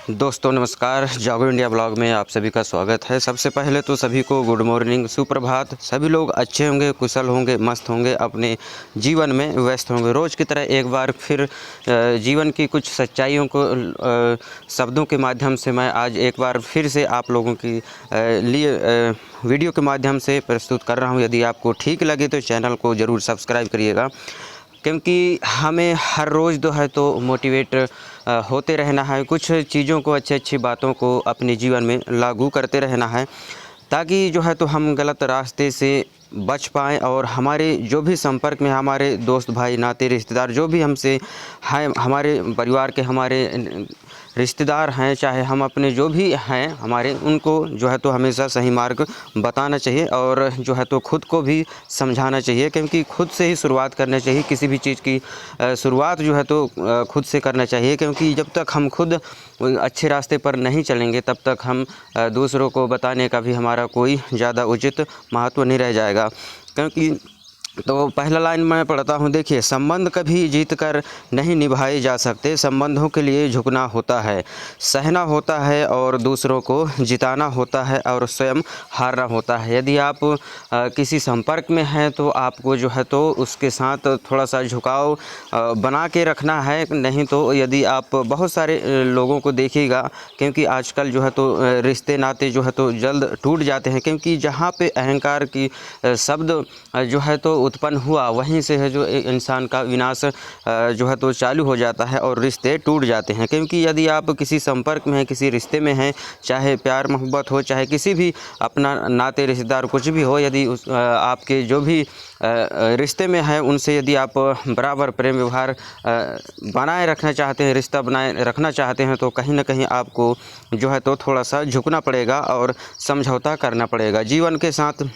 दोस्तों नमस्कार, जागो इंडिया ब्लॉग में आप सभी का स्वागत है। सबसे पहले तो सभी को गुड मॉर्निंग, सुप्रभात। सभी लोग अच्छे होंगे, कुशल होंगे, मस्त होंगे, अपने जीवन में व्यस्त होंगे। रोज़ की तरह एक बार फिर जीवन की कुछ सच्चाइयों को शब्दों के माध्यम से मैं आज एक बार फिर से आप लोगों की लिए वीडियो के माध्यम से प्रस्तुत कर रहा हूँ। यदि आपको ठीक लगे तो चैनल को ज़रूर सब्सक्राइब करिएगा, क्योंकि हमें हर रोज़ जो है तो मोटिवेट होते रहना है। कुछ चीज़ों को, अच्छी अच्छी बातों को अपने जीवन में लागू करते रहना है, ताकि जो है तो हम गलत रास्ते से बच पाएँ और हमारे जो भी संपर्क में हमारे दोस्त, भाई, नाते, रिश्तेदार जो भी हमसे हैं, हमारे परिवार के हमारे रिश्तेदार हैं, चाहे हम अपने जो भी हैं हमारे, उनको जो है तो हमेशा सही मार्ग बताना चाहिए और जो है तो खुद को भी समझाना चाहिए, क्योंकि खुद से ही शुरुआत करना चाहिए। किसी भी चीज़ की शुरुआत जो है तो खुद से करना चाहिए, क्योंकि जब तक हम खुद अच्छे रास्ते पर नहीं चलेंगे तब तक हम दूसरों को बताने का भी हमारा कोई ज़्यादा उचित महत्व नहीं रह जाएगा। क्योंकि तो पहला लाइन मैं पढ़ता हूँ, देखिए, संबंध कभी जीत कर नहीं निभाए जा सकते, संबंधों के लिए झुकना होता है, सहना होता है और दूसरों को जिताना होता है और स्वयं हारना होता है। यदि आप किसी संपर्क में हैं तो आपको जो है तो उसके साथ थोड़ा सा झुकाव बना के रखना है। नहीं तो यदि आप बहुत सारे लोगों को देखिएगा, क्योंकि आजकल जो है तो रिश्ते नाते जो है तो जल्द टूट जाते हैं, क्योंकि जहाँ पे अहंकार की शब्द जो है तो उत्पन्न हुआ, वहीं से है जो इंसान का विनाश जो है तो चालू हो जाता है और रिश्ते टूट जाते हैं। क्योंकि यदि आप किसी संपर्क में हैं, किसी रिश्ते में हैं, चाहे प्यार मोहब्बत हो, चाहे किसी भी अपना नाते रिश्तेदार कुछ भी हो, यदि आपके जो भी रिश्ते में है उनसे यदि आप बराबर प्रेम व्यवहार बनाए रखना चाहते हैं, रिश्ता बनाए रखना चाहते हैं, तो कहीं ना कहीं आपको जो है तो थोड़ा सा झुकना पड़ेगा और समझौता करना पड़ेगा। जीवन के साथ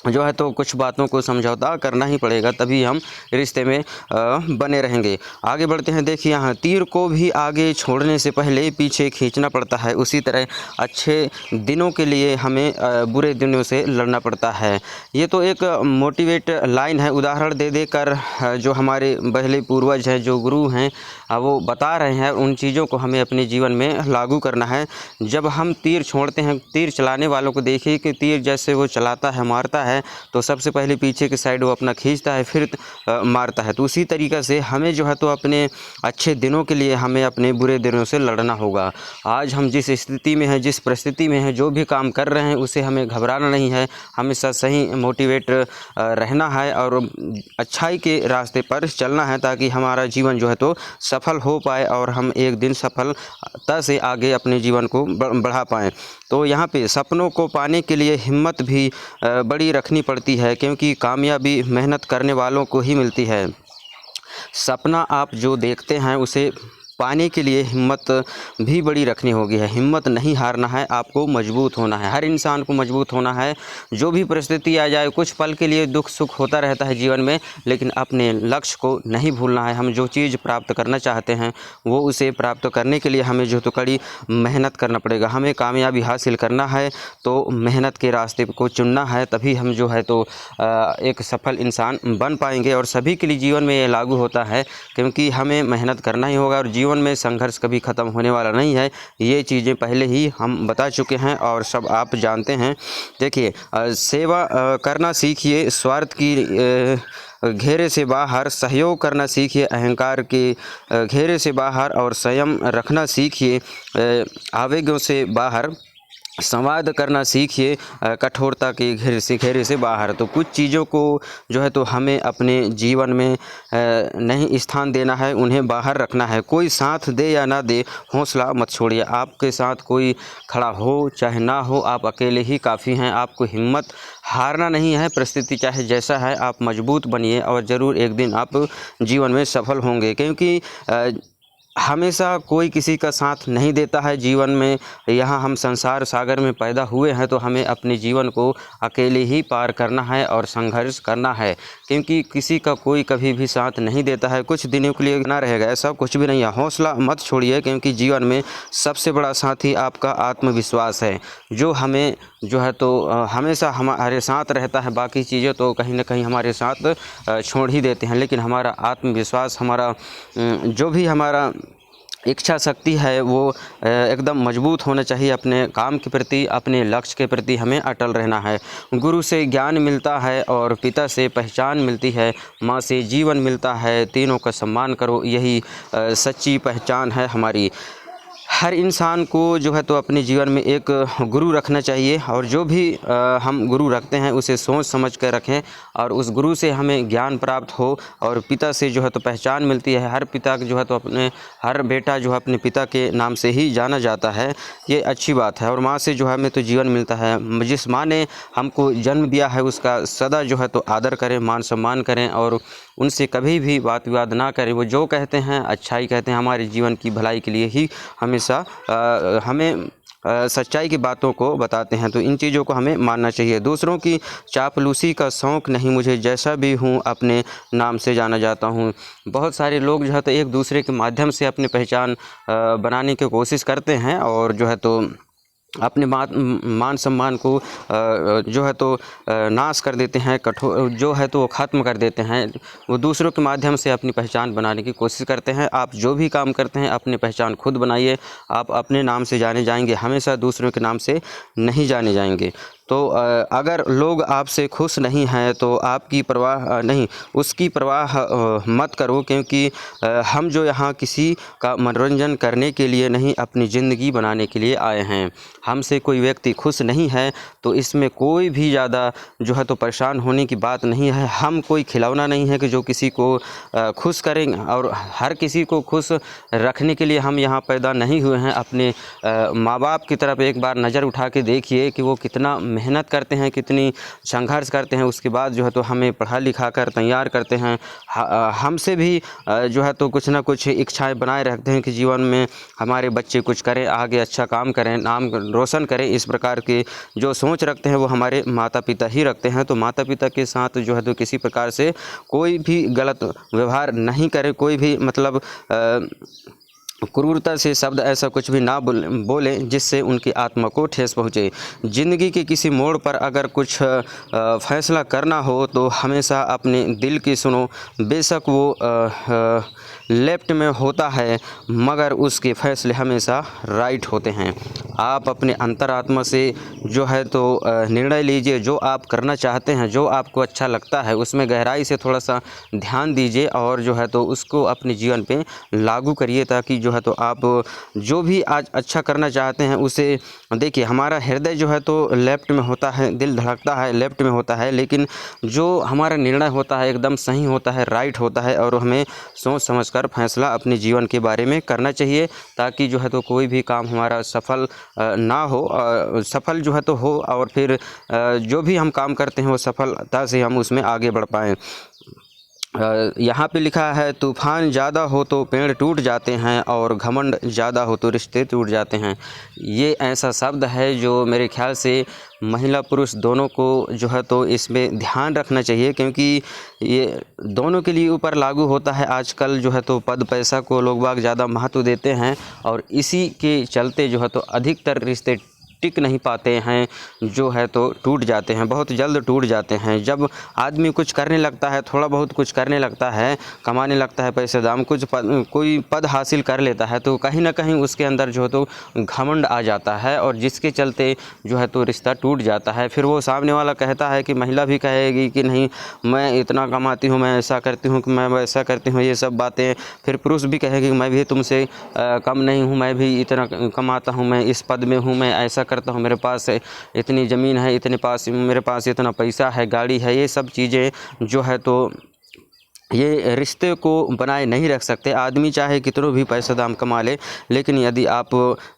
जो है तो कुछ बातों को समझौता करना ही पड़ेगा, तभी हम रिश्ते में बने रहेंगे। आगे बढ़ते हैं। देखिए, यहाँ तीर को भी आगे छोड़ने से पहले पीछे खींचना पड़ता है, उसी तरह अच्छे दिनों के लिए हमें बुरे दिनों से लड़ना पड़ता है। ये तो एक मोटिवेट लाइन है, उदाहरण दे देकर जो हमारे पहले पूर्वज हैं, जो गुरु हैं, वो बता रहे हैं। उन चीज़ों को हमें अपने जीवन में लागू करना है। जब हम तीर छोड़ते हैं, तीर चलाने वालों को देखिए कि तीर जैसे वो चलाता है, मारता है, तो सबसे पहले पीछे की साइड वो अपना खींचता है, फिर मारता है। तो उसी तरीक़े से हमें जो है तो अपने अच्छे दिनों के लिए हमें अपने बुरे दिनों से लड़ना होगा। आज हम जिस स्थिति में हैं, जिस परिस्थिति में हैं, जो भी काम कर रहे हैं, उसे हमें घबराना नहीं है, हमेशा सही मोटिवेट रहना है और अच्छाई के रास्ते पर चलना है, ताकि हमारा जीवन जो है तो सफल हो पाए और हम एक दिन सफलता से आगे अपने जीवन को बढ़ा पाएँ। तो यहाँ पे सपनों को पाने के लिए हिम्मत भी बड़ी रखनी पड़ती है, क्योंकि कामयाबी मेहनत करने वालों को ही मिलती है। सपना आप जो देखते हैं उसे पाने के लिए हिम्मत भी बड़ी रखनी होगी है। हिम्मत नहीं हारना है, आपको मजबूत होना है। हर इंसान को मजबूत होना है। जो भी परिस्थिति आ जाए, कुछ पल के लिए दुख सुख होता रहता है जीवन में, लेकिन अपने लक्ष्य को नहीं भूलना है। हम जो चीज़ प्राप्त करना चाहते हैं वो उसे प्राप्त करने के लिए हमें जो तो कड़ी मेहनत करना पड़ेगा। हमें कामयाबी हासिल करना है तो मेहनत के रास्ते को चुनना है, तभी हम जो है तो एक सफल इंसान बन पाएंगे। और सभी के लिए जीवन में ये लागू होता है, क्योंकि हमें मेहनत करना ही होगा और जीवन में संघर्ष कभी ख़त्म होने वाला नहीं है। ये चीज़ें पहले ही हम बता चुके हैं और सब आप जानते हैं। देखिए, सेवा करना सीखिए, स्वार्थ की घेरे से बाहर, सहयोग करना सीखिए, अहंकार के घेरे से बाहर, और संयम रखना सीखिए, आवेगों से बाहर, संवाद करना सीखिए, कठोरता के घेरे से बाहर। तो कुछ चीज़ों को जो है तो हमें अपने जीवन में नहीं स्थान देना है, उन्हें बाहर रखना है। कोई साथ दे या ना दे, हौसला मत छोड़िए। आपके साथ कोई खड़ा हो चाहे ना हो, आप अकेले ही काफ़ी हैं। आपको हिम्मत हारना नहीं है। परिस्थिति चाहे जैसा है, आप मजबूत बनिए और ज़रूर एक दिन आप जीवन में सफल होंगे, क्योंकि हमेशा कोई किसी का साथ नहीं देता है जीवन में। यहाँ हम संसार सागर में पैदा हुए हैं, तो हमें अपने जीवन को अकेले ही पार करना है और संघर्ष करना है, क्योंकि किसी का कोई कभी भी साथ नहीं देता है। कुछ दिनों के लिए ना रहेगा, ऐसा कुछ भी नहीं है। हौसला मत छोड़िए, क्योंकि जीवन में सबसे बड़ा साथी आपका आत्मविश्वास है, जो हमें जो है तो हमेशा हमारे साथ रहता है। बाकी चीज़ें तो कहीं ना कहीं हमारे साथ छोड़ ही देते हैं, लेकिन हमारा आत्मविश्वास, हमारा जो भी हमारा इच्छा शक्ति है वो एकदम मजबूत होना चाहिए। अपने काम के प्रति, अपने लक्ष्य के प्रति हमें अटल रहना है। गुरु से ज्ञान मिलता है और पिता से पहचान मिलती है, माँ से जीवन मिलता है। तीनों का सम्मान करो, यही सच्ची पहचान है हमारी। हर इंसान को जो है तो अपने जीवन में एक गुरु रखना चाहिए, और जो भी हम गुरु रखते हैं उसे सोच समझ कर रखें, और उस गुरु से हमें ज्ञान प्राप्त हो। और पिता से जो है तो पहचान मिलती है। हर पिता जो है तो हर बेटा जो है अपने पिता के नाम से ही जाना जाता है, ये अच्छी बात है। और माँ से जो है हमें तो जीवन मिलता है। जिस माँ ने हमको जन्म दिया है उसका सदा जो है तो आदर करें, मान सम्मान करें, और उनसे कभी भी वाद विवाद ना करें। वो जो कहते हैं अच्छाई कहते हैं, हमारे जीवन की भलाई के लिए ही हमेशा हमें सच्चाई की बातों को बताते हैं। तो इन चीज़ों को हमें मानना चाहिए। दूसरों की चापलूसी का शौक़ नहीं मुझे, जैसा भी हूँ अपने नाम से जाना जाता हूँ। बहुत सारे लोग जो है तो एक दूसरे के माध्यम से अपनी पहचान बनाने की कोशिश करते हैं, और जो है तो अपने मान सम्मान को जो है तो नाश कर देते हैं, जो है तो ख़त्म कर देते हैं। वो दूसरों के माध्यम से अपनी पहचान बनाने की कोशिश करते हैं। आप जो भी काम करते हैं अपनी पहचान खुद बनाइए। आप अपने नाम से जाने जाएंगे, हमेशा दूसरों के नाम से नहीं जाने जाएंगे। तो अगर लोग आपसे खुश नहीं हैं तो आपकी परवाह नहीं, उसकी परवाह मत करो, क्योंकि हम जो यहाँ किसी का मनोरंजन करने के लिए नहीं, अपनी ज़िंदगी बनाने के लिए आए हैं। हमसे कोई व्यक्ति खुश नहीं है तो इसमें कोई भी ज़्यादा जो है तो परेशान होने की बात नहीं है। हम कोई खिलौना नहीं है कि जो किसी को खुश करेंगे, और हर किसी को खुश रखने के लिए हम यहाँ पैदा नहीं हुए हैं। अपने माँ बाप की तरफ एक बार नज़र उठा के देखिए कि वो कितना मेहनत करते हैं, कितनी संघर्ष करते हैं, उसके बाद जो है तो हमें पढ़ा लिखा कर तैयार करते हैं। हमसे भी जो है तो कुछ ना कुछ इच्छाएं बनाए रखते हैं कि जीवन में हमारे बच्चे कुछ करें, आगे अच्छा काम करें, नाम रोशन करें। इस प्रकार के जो सोच रखते हैं वो हमारे माता पिता ही रखते हैं। तो माता पिता के साथ जो है तो किसी प्रकार से कोई भी गलत व्यवहार नहीं करें, कोई भी मतलब क्रूरता से शब्द ऐसा कुछ भी ना बोलें जिससे उनकी आत्मा को ठेस पहुँचे। ज़िंदगी के किसी मोड़ पर अगर कुछ फैसला करना हो तो हमेशा अपने दिल की सुनो। बेशक वो लेफ्ट में होता है मगर उसके फैसले हमेशा राइट होते हैं। आप अपने अंतरात्मा से जो है तो निर्णय लीजिए। जो आप करना चाहते हैं, जो आपको अच्छा लगता है, उसमें गहराई से थोड़ा सा ध्यान दीजिए, और जो है तो उसको अपने जीवन पे लागू करिए, ताकि जो है तो आप जो भी आज अच्छा करना चाहते हैं उसे देखिए। हमारा हृदय जो है तो लेफ्ट में होता है, दिल धड़कता है लेफ्ट में होता है, लेकिन जो हमारा निर्णय होता है एकदम सही होता है, राइट होता है। और हमें सोच समझकर फैसला अपने जीवन के बारे में करना चाहिए, ताकि जो है तो कोई भी काम हमारा सफल ना हो, सफल जो है तो हो, और फिर जो भी हम काम करते हैं वो सफलता से हम उसमें आगे बढ़ पाएँ। यहाँ पे लिखा है, तूफान ज़्यादा हो तो पेड़ टूट जाते हैं और घमंड ज़्यादा हो तो रिश्ते टूट जाते हैं। ये ऐसा शब्द है जो मेरे ख्याल से महिला पुरुष दोनों को जो है तो इसमें ध्यान रखना चाहिए, क्योंकि ये दोनों के लिए ऊपर लागू होता है। आजकल जो है तो पद पैसा को लोग बाग ज़्यादा महत्व देते हैं, और इसी के चलते जो है तो अधिकतर रिश्ते टिक नहीं पाते हैं, जो है तो टूट जाते हैं, बहुत जल्द टूट जाते हैं। जब आदमी कुछ करने लगता है, थोड़ा बहुत कुछ करने लगता है, कमाने लगता है पैसे दाम, कोई पद हासिल कर लेता है, तो कहीं ना कहीं उसके अंदर जो है तो घमंड आ जाता है, और जिसके चलते जो है तो रिश्ता टूट जाता है। फिर वो सामने वाला कहता है कि महिला भी कहेगी कि नहीं मैं इतना कमाती हूँ, मैं ऐसा करती हूँ, कि मैं वैसा करती हूँ, ये सब बातें। फिर पुरुष भी कहेगी मैं भी तुमसे कम नहीं हूँ, मैं भी इतना कमाता हूँ, मैं इस पद में हूँ, मैं ऐसा करता हूँ, मेरे पास इतनी ज़मीन है, मेरे पास इतना पैसा है, गाड़ी है। ये सब चीज़ें जो है तो ये रिश्ते को बनाए नहीं रख सकते। आदमी चाहे कितनों भी पैसा दाम कमा ले, लेकिन यदि आप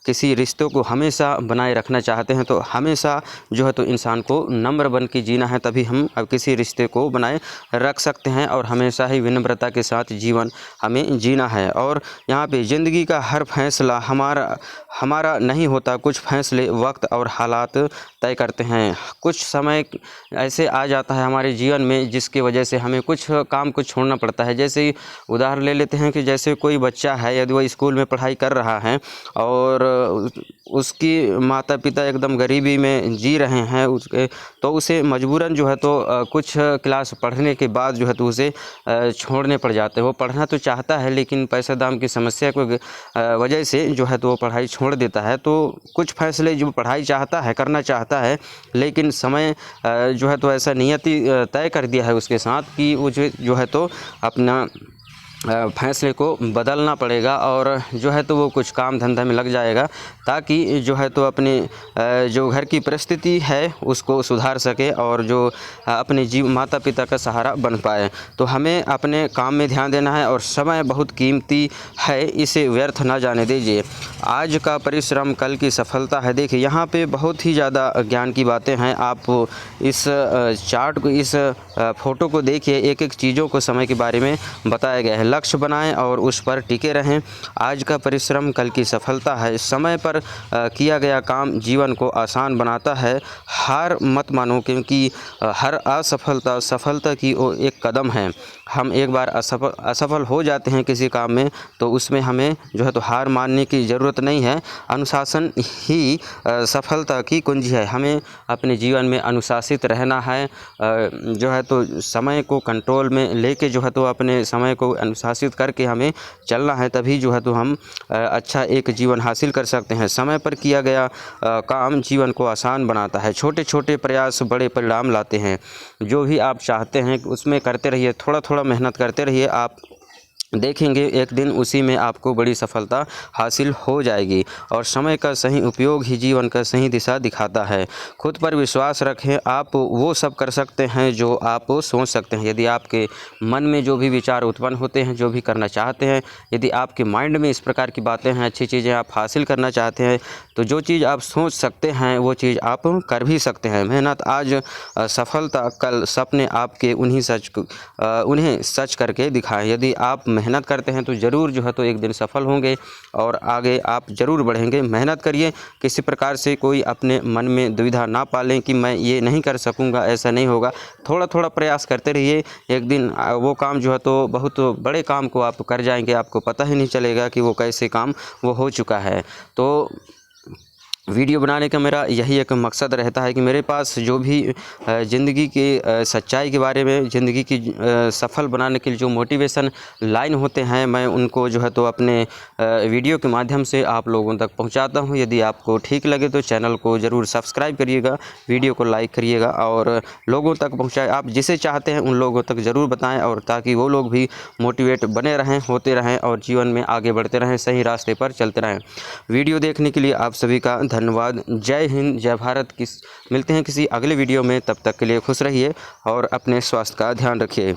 किसी रिश्ते को हमेशा बनाए रखना चाहते हैं तो हमेशा जो है तो इंसान को नम्र बन के जीना है, तभी हम किसी रिश्ते को बनाए रख सकते हैं, और हमेशा ही विनम्रता के साथ जीवन हमें जीना है। और यहाँ पे ज़िंदगी का हर फैसला हमारा नहीं होता, कुछ फैसले वक्त और हालात तय करते हैं। कुछ समय ऐसे आ जाता है हमारे जीवन में जिसकी वजह से हमें कुछ काम को छोड़ना पड़ता है। जैसे ही उदाहरण ले लेते हैं कि जैसे कोई बच्चा है, यदि वह स्कूल में पढ़ाई कर रहा है और उसकी माता पिता एकदम गरीबी में जी रहे हैं, उसके तो उसे मजबूरन जो है तो कुछ क्लास पढ़ने के बाद जो है तो उसे छोड़ने पड़ जाते हैं। वो पढ़ना तो चाहता है लेकिन पैसा दाम की समस्या को वजह से जो है तो वो पढ़ाई छोड़ देता है। तो कुछ फैसले जो पढ़ाई चाहता है, करना चाहता है, लेकिन समय जो है तो ऐसा नियति तय कर दिया है उसके साथ कि वो जो है तो अपना फैसले को बदलना पड़ेगा और जो है तो वो कुछ काम धंधा में लग जाएगा ताकि जो है तो अपने जो घर की परिस्थिति है उसको सुधार सके और जो अपने माता पिता का सहारा बन पाए। तो हमें अपने काम में ध्यान देना है और समय बहुत कीमती है, इसे व्यर्थ ना जाने दीजिए। आज का परिश्रम कल की सफलता है। देखिए यहाँ पे बहुत ही ज़्यादा ज्ञान की बातें हैं। आप इस चार्ट को, इस फ़ोटो को देखिए, एक एक चीज़ों को समय के बारे में बताया गया है। लक्ष्य बनाएं और उस पर टिके रहें। आज का परिश्रम कल की सफलता है। समय पर किया गया काम जीवन को आसान बनाता है। हार मत मानो, क्योंकि हर असफलता सफलता की एक कदम है। हम एक बार असफल हो जाते हैं किसी काम में तो उसमें हमें जो है तो हार मानने की ज़रूरत नहीं है। अनुशासन ही सफलता की कुंजी है। हमें अपने जीवन में अनुशासित रहना है, जो है तो समय को कंट्रोल में लेके जो है तो अपने समय को अनुशासित करके हमें चलना है, तभी जो है तो हम अच्छा एक जीवन हासिल कर सकते हैं। समय पर किया गया काम जीवन को आसान बनाता है। छोटे छोटे प्रयास बड़े परिणाम लाते हैं। जो भी आप चाहते हैं उसमें करते रहिए, थोड़ा थोड़ा मेहनत करते रहिए, आप देखेंगे एक दिन उसी में आपको बड़ी सफलता हासिल हो जाएगी। और समय का सही उपयोग ही जीवन का सही दिशा दिखाता है। खुद पर विश्वास रखें, आप वो सब कर सकते हैं जो आप सोच सकते हैं। यदि आपके मन में जो भी विचार उत्पन्न होते हैं, जो भी करना चाहते हैं, यदि आपके माइंड में इस प्रकार की बातें हैं, अच्छी चीज़ें आप हासिल करना चाहते हैं, तो जो चीज़ आप सोच सकते हैं वो चीज़ आप कर भी सकते हैं। मेहनत आज, सफलता कल, सपने आपके उन्हें सच करके दिखाएं। यदि आप मेहनत करते हैं तो ज़रूर जो है तो एक दिन सफल होंगे और आगे आप ज़रूर बढ़ेंगे। मेहनत करिए, किसी प्रकार से कोई अपने मन में दुविधा ना पालें कि मैं ये नहीं कर सकूँगा, ऐसा नहीं होगा। थोड़ा थोड़ा प्रयास करते रहिए, एक दिन वो काम जो है तो बहुत बड़े काम को आप कर जाएंगे, आपको पता ही नहीं चलेगा कि वो कैसे काम वो हो चुका है। तो वीडियो बनाने का मेरा यही एक मकसद रहता है कि मेरे पास जो भी ज़िंदगी की सच्चाई के बारे में, ज़िंदगी की सफल बनाने के लिए जो मोटिवेशन लाइन होते हैं, मैं उनको जो है तो अपने वीडियो के माध्यम से आप लोगों तक पहुंचाता हूं। यदि आपको ठीक लगे तो चैनल को ज़रूर सब्सक्राइब करिएगा, वीडियो को लाइक करिएगा और लोगों तक पहुँचाए। आप जिसे चाहते हैं उन लोगों तक ज़रूर बताएँ, और ताकि वो लोग भी मोटिवेट बने रहें, होते रहें और जीवन में आगे बढ़ते रहें, सही रास्ते पर चलते रहें। वीडियो देखने के लिए आप सभी का धन्यवाद। जय हिंद, जय भारत। मिलते हैं किसी अगले वीडियो में, तब तक के लिए खुश रहिए और अपने स्वास्थ्य का ध्यान रखिए।